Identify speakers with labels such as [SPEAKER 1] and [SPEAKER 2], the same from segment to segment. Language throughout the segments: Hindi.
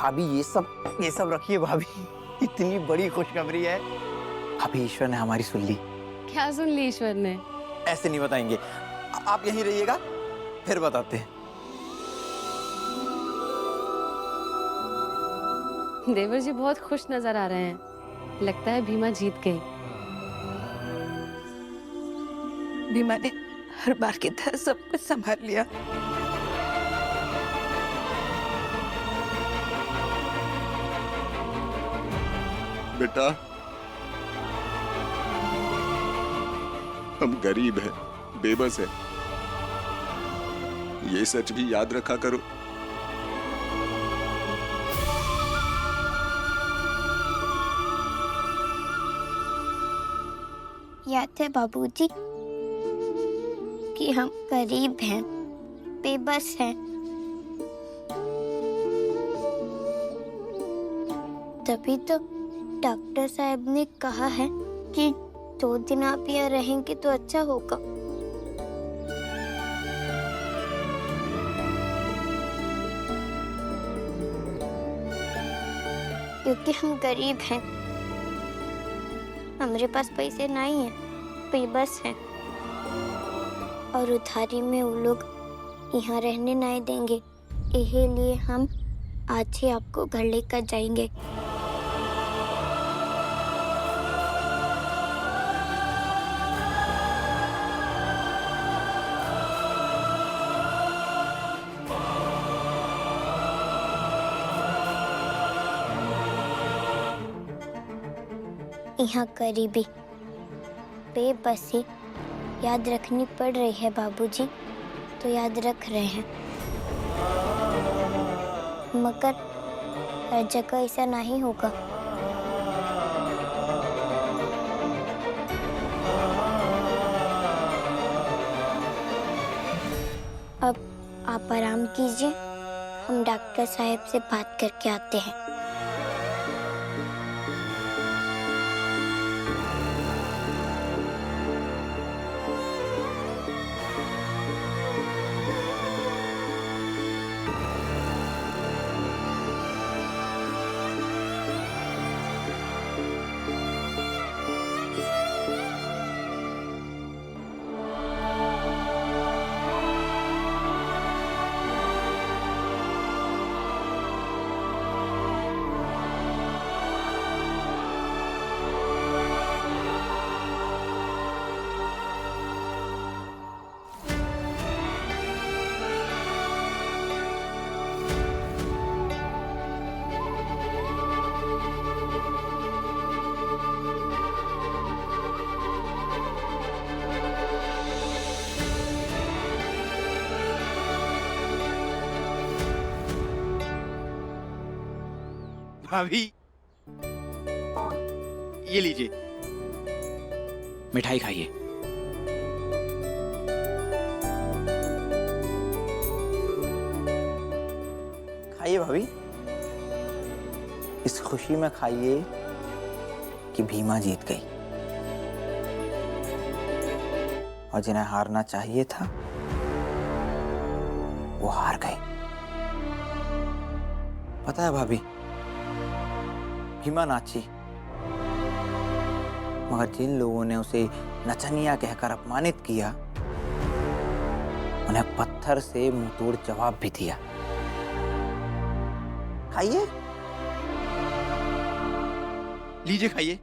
[SPEAKER 1] भाभी ये सब रखिए भाभी, इतनी बड़ी खुशखबरी है। भाभी ईश्वर ने हमारी सुन ली।
[SPEAKER 2] क्या सुन ली ईश्वर ने?
[SPEAKER 1] ऐसे नहीं बताएंगे, आप यहीं रहिएगा, फिर बताते हैं।
[SPEAKER 2] देवर जी बहुत खुश नजर आ रहे हैं, लगता है भीमा जीत गई।
[SPEAKER 3] भीमा ने हर बार की तरह सब कुछ संभाल लिया।
[SPEAKER 4] बेटा, हम गरीब हैं, बेबस हैं। ये सच भी याद रखा करो।
[SPEAKER 5] याद है बाबूजी कि हम गरीब हैं, बेबस हैं। तभी तो डॉक्टर साहब ने कहा है कि 2 दिन आप यहाँ रहेंगे तो अच्छा होगा। क्योंकि हम गरीब हैं, हमारे पास पैसे नहीं हैं, बेबस हैं, और उधारी में वो लोग यहाँ रहने नहीं देंगे। यही लिए हम आज ही आपको घर लेकर जाएंगे। यहाँ गरीबी, बेबसी याद रखनी पड़ रही है बाबूजी, तो याद रख रहे हैं, मगर हर जगह ऐसा नहीं होगा। अब आप आराम कीजिए, हम डॉक्टर साहब से बात करके आते हैं।
[SPEAKER 1] भाभी ये लीजिए, मिठाई खाइए। खाइए भाभी, इस खुशी में खाइए कि भीमा जीत गई, और जिन्हें हारना चाहिए था वो हार गए। पता है भाभी, भीमा नाची, मगर जिन लोगों ने उसे नचनिया कहकर अपमानित किया, उन्हें पत्थर से मुंहतोड़ जवाब भी दिया। खाइए, लीजिए खाइए।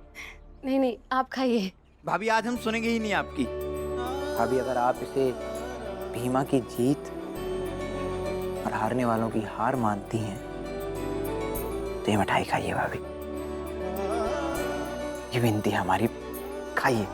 [SPEAKER 2] नहीं नहीं, आप खाइए।
[SPEAKER 1] भाभी आज हम सुनेंगे ही नहीं आपकी। भाभी अगर आप इसे भीमा की जीत और हारने वालों की हार मानती हैं, तो ये मिठाई खाइए भाभी, ये विनती है हमारी, खाइए।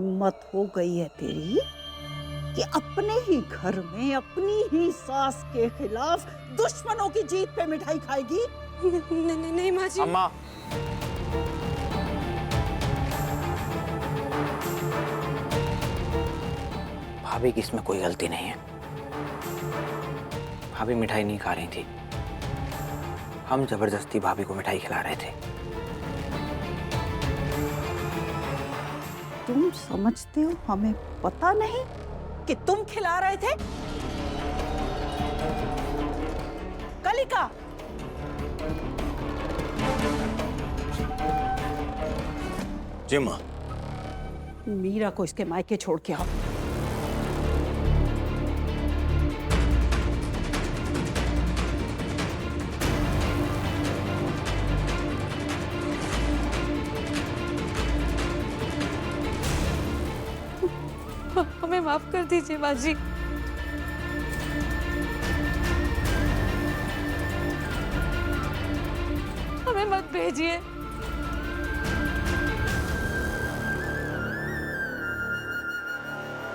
[SPEAKER 6] हिम्मत हो गई है तेरी कि अपने ही घर में अपनी ही सास के खिलाफ दुश्मनों की जीत पे मिठाई खाएगी?
[SPEAKER 2] नहीं माँ जी।
[SPEAKER 1] अम्मा, भाभी की इसमें कोई गलती नहीं है। भाभी मिठाई नहीं खा रही थी, हम जबरदस्ती भाभी को मिठाई खिला रहे थे।
[SPEAKER 6] तुम समझते हो हमें पता नहीं कि तुम खिला रहे थे? कलिका,
[SPEAKER 7] जी माँ।
[SPEAKER 6] मीरा को इसके मायके छोड़ के आओ।
[SPEAKER 2] हमें माफ कर दीजिए माँ जी। हमें मत भेजिए।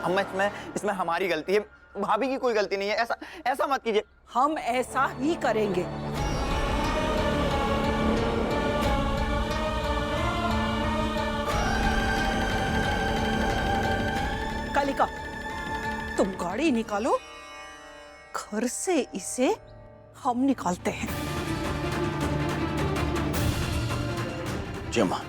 [SPEAKER 1] अम्मा, इसमें हमारी गलती है, भाभी की कोई गलती नहीं है। ऐसा ऐसा मत कीजिए।
[SPEAKER 6] हम ऐसा ही करेंगे। कालिका, तुम गाड़ी निकालो, घर से इसे हम निकालते हैं।
[SPEAKER 7] जी माँ।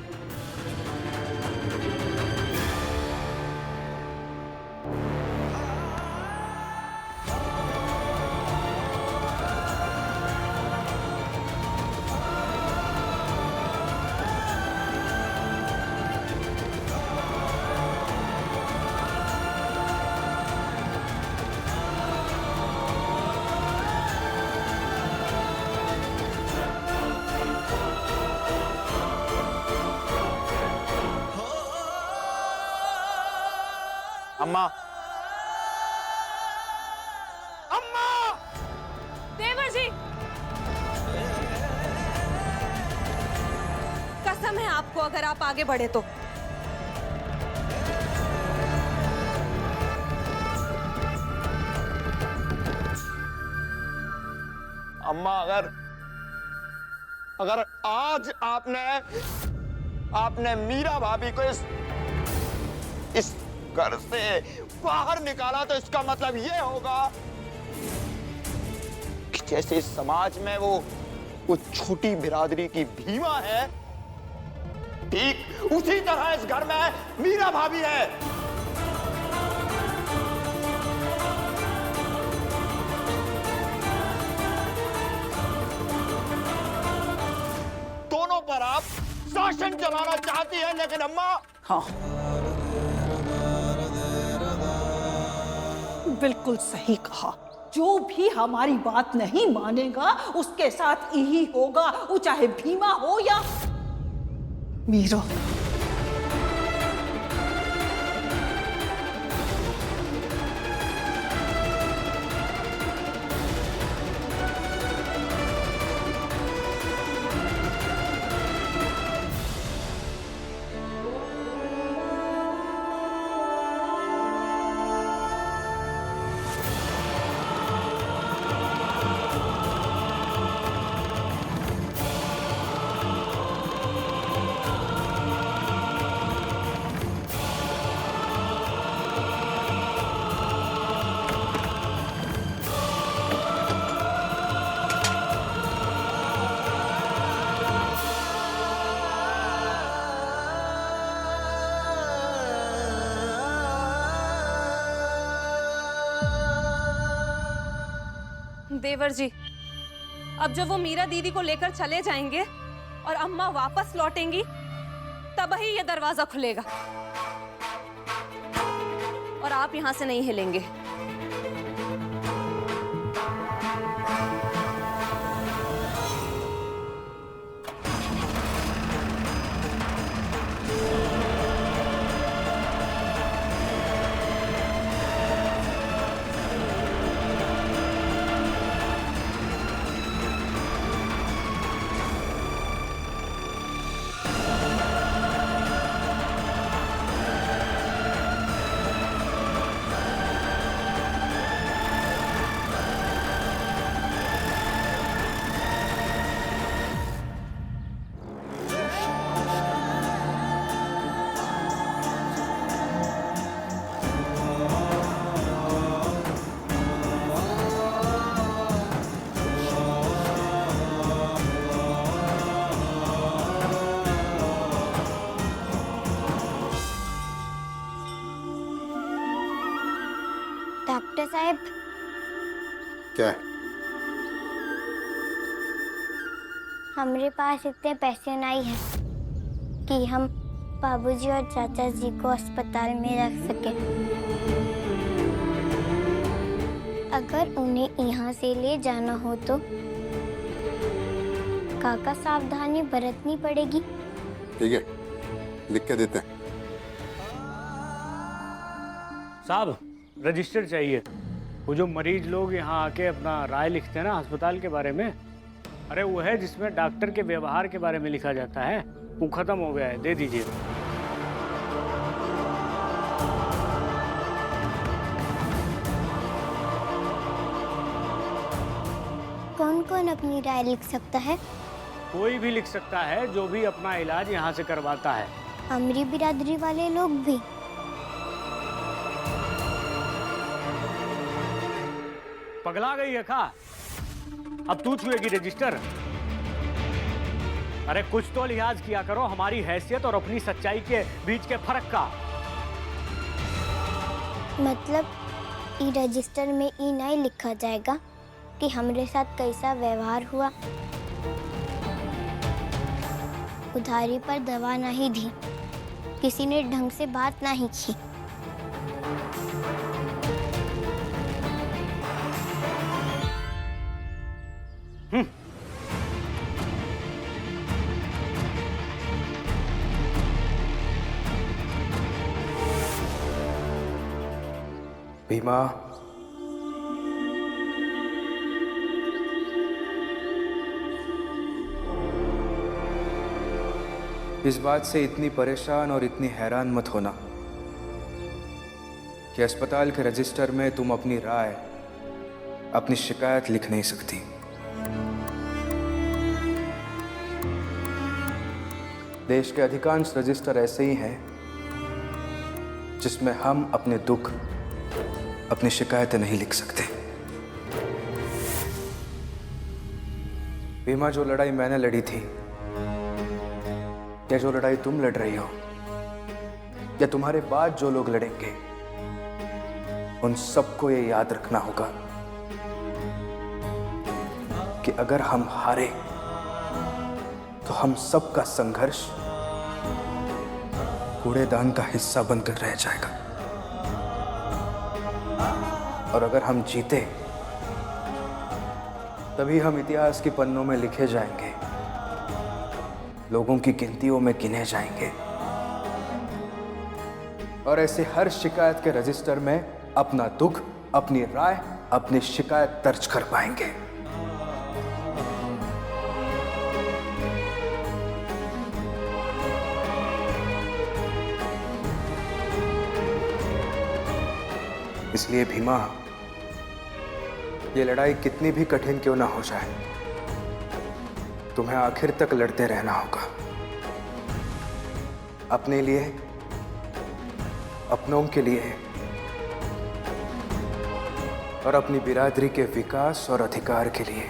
[SPEAKER 1] अम्मा, अम्मा!
[SPEAKER 2] देवर जी, कसम है आपको, अगर आप आगे बढ़े तो।
[SPEAKER 7] अम्मा, अगर आज आपने मीरा भाभी को इस घर से बाहर निकाला तो इसका मतलब ये होगा कि जैसे इस समाज में वो छोटी बिरादरी की भीमा है, ठीक उसी तरह इस घर में मीरा भाभी है। दोनों पर आप शासन चलाना चाहती है, लेकिन अम्मा।
[SPEAKER 6] हाँ, बिल्कुल सही कहा। जो भी हमारी बात नहीं मानेगा उसके साथ यही होगा, वो चाहे भीमा हो या मीरा।
[SPEAKER 2] देवर जी, अब जब वो मीरा दीदी को लेकर चले जाएंगे और अम्मा वापस लौटेंगी, तब ही ये दरवाजा खुलेगा और आप यहां से नहीं हिलेंगे।
[SPEAKER 5] डॉक्टर साहब,
[SPEAKER 8] क्या है?
[SPEAKER 5] हमारे पास इतने पैसे नहीं है कि हम बाबूजी और चाचा जी को अस्पताल में रख सके। अगर उन्हें यहाँ से ले जाना हो तो काका सावधानी बरतनी पड़ेगी।
[SPEAKER 8] ठीक है, लिख के देते हैं।
[SPEAKER 9] साहब, रजिस्टर चाहिए। वो जो मरीज लोग यहाँ आके अपना राय लिखते हैं ना अस्पताल के बारे में, अरे वो है जिसमें डॉक्टर के व्यवहार के बारे में लिखा जाता है। वो खत्म हो गया है, दे दीजिए।
[SPEAKER 5] कौन कौन अपनी राय लिख सकता है?
[SPEAKER 9] कोई भी लिख सकता है जो भी अपना इलाज यहाँ से करवाता है।
[SPEAKER 5] हमारी बिरादरी वाले लोग भी?
[SPEAKER 9] पगला गई है खा? अब तू छुएगी रजिस्टर? अरे कुछ तो लिहाज किया करो हमारी हैसियत और अपनी सच्चाई के बीच के फर्क का।
[SPEAKER 5] मतलब ई रजिस्टर में ई नहीं लिखा जाएगा कि हमारे साथ कैसा व्यवहार हुआ, उधारी पर दवा नहीं दी, किसी ने ढंग से बात नहीं की।
[SPEAKER 1] भीमा,
[SPEAKER 10] इस बात से इतनी परेशान और इतनी हैरान मत होना कि अस्पताल के रजिस्टर में तुम अपनी राय, अपनी शिकायत लिख नहीं सकती। देश के अधिकांश रजिस्टर ऐसे ही हैं जिसमें हम अपने दुख, अपनी शिकायतें नहीं लिख सकते। भीमा, जो लड़ाई मैंने लड़ी थी या जो लड़ाई तुम लड़ रही हो या तुम्हारे बाद जो लोग लड़ेंगे, उन सबको ये याद रखना होगा कि अगर हम हारे तो हम सबका संघर्ष कूड़ेदान का हिस्सा बनकर रह जाएगा, और अगर हम जीते तभी हम इतिहास के पन्नों में लिखे जाएंगे, लोगों की गिनतियों में गिने जाएंगे, और ऐसे हर शिकायत के रजिस्टर में अपना दुख, अपनी राय, अपनी शिकायत दर्ज कर पाएंगे। इसलिए भीमा, ये लड़ाई कितनी भी कठिन क्यों ना हो जाए, तुम्हें आखिर तक लड़ते रहना होगा, अपने लिए, अपनों के लिए, और अपनी बिरादरी के विकास और अधिकार के लिए।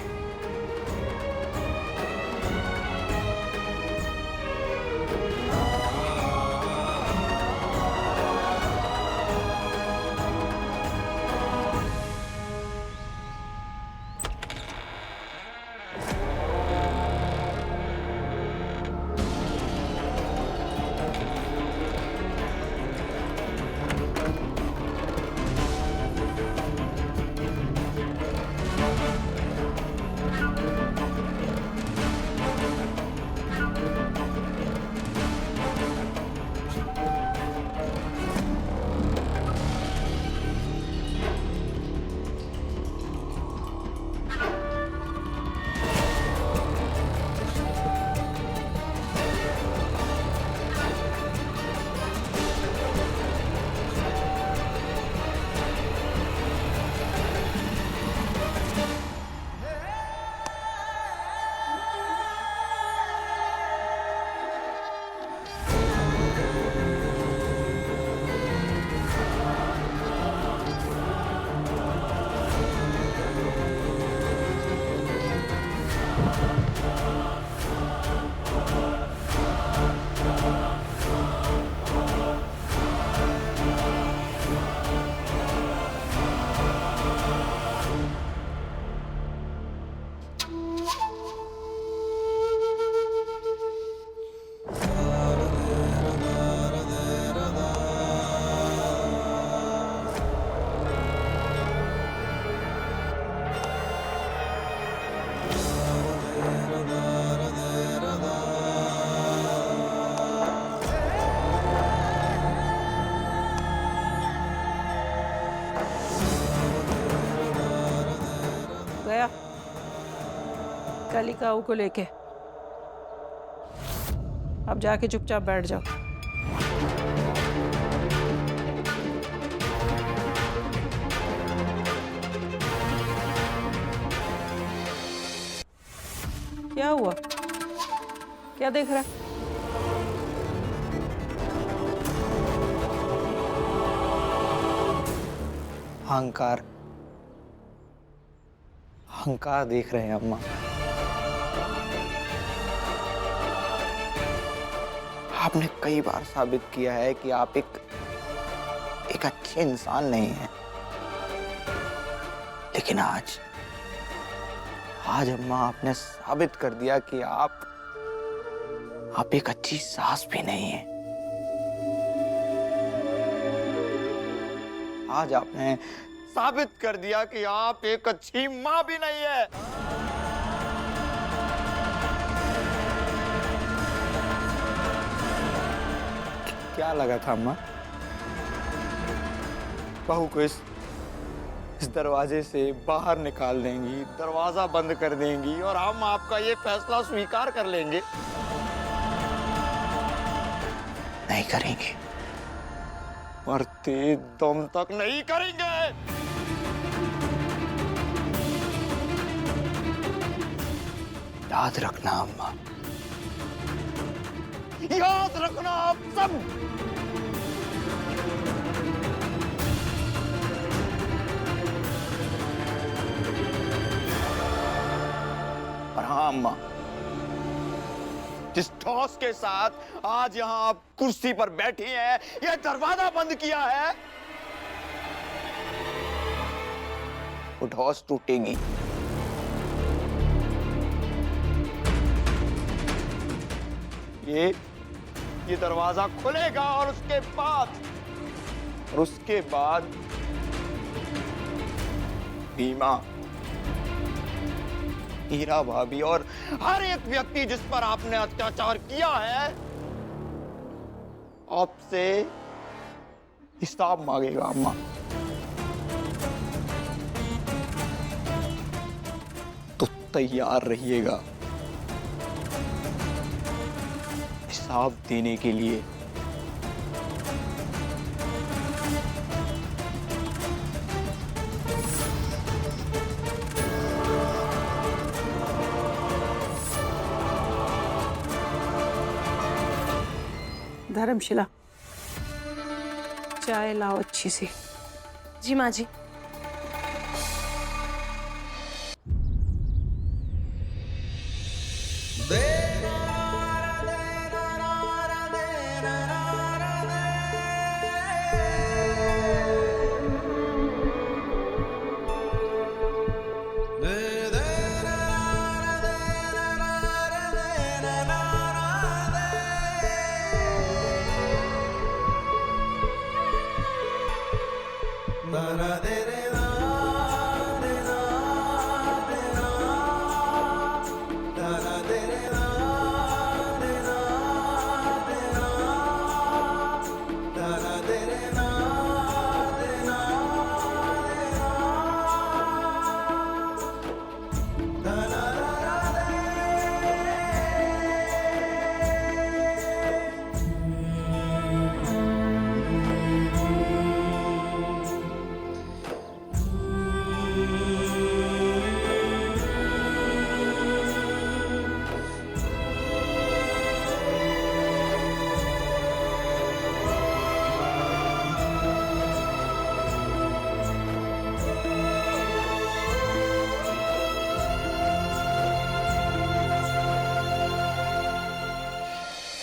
[SPEAKER 6] कालिकाऊ को लेके अब जाके चुपचाप बैठ जाओ। क्या हुआ? क्या देख रहा है?
[SPEAKER 1] अहंकार, अहंकार देख रहे हैं अम्मा। आपने कई बार साबित किया है कि आप एक अच्छे इंसान नहीं हैं, लेकिन आज अम्मा आपने साबित कर दिया कि आप एक अच्छी सास भी नहीं हैं। आज आपने
[SPEAKER 7] साबित कर दिया कि आप एक अच्छी माँ भी नहीं है।
[SPEAKER 1] क्या लगा था अम्मा? बहू को इस दरवाजे से बाहर निकाल देंगी,
[SPEAKER 7] दरवाजा बंद कर देंगी और हम आपका ये फैसला स्वीकार कर लेंगे।
[SPEAKER 1] नहीं करेंगे।
[SPEAKER 7] मरते दम तक नहीं करेंगे।
[SPEAKER 1] याद रखना अम्मा,
[SPEAKER 7] याद रखना आप सब।
[SPEAKER 1] और हाँ अम्मा,
[SPEAKER 7] जिस ठोस के साथ आज यहाँ आप कुर्सी पर बैठी हैं, यह दरवाजा बंद किया है,
[SPEAKER 1] वो ठोस टूटेगी।
[SPEAKER 7] ये दरवाजा खुलेगा और उसके बाद भीमा, हीरा भाभी और हर एक व्यक्ति जिस पर आपने अत्याचार किया है, आपसे हिसाब मांगेगा अम्मा। तो तैयार रहिएगा हिसाब देने के लिए।
[SPEAKER 6] धर्मशिला, चाय लाओ अच्छी सी।
[SPEAKER 2] जी माँ जी।
[SPEAKER 11] Na na na na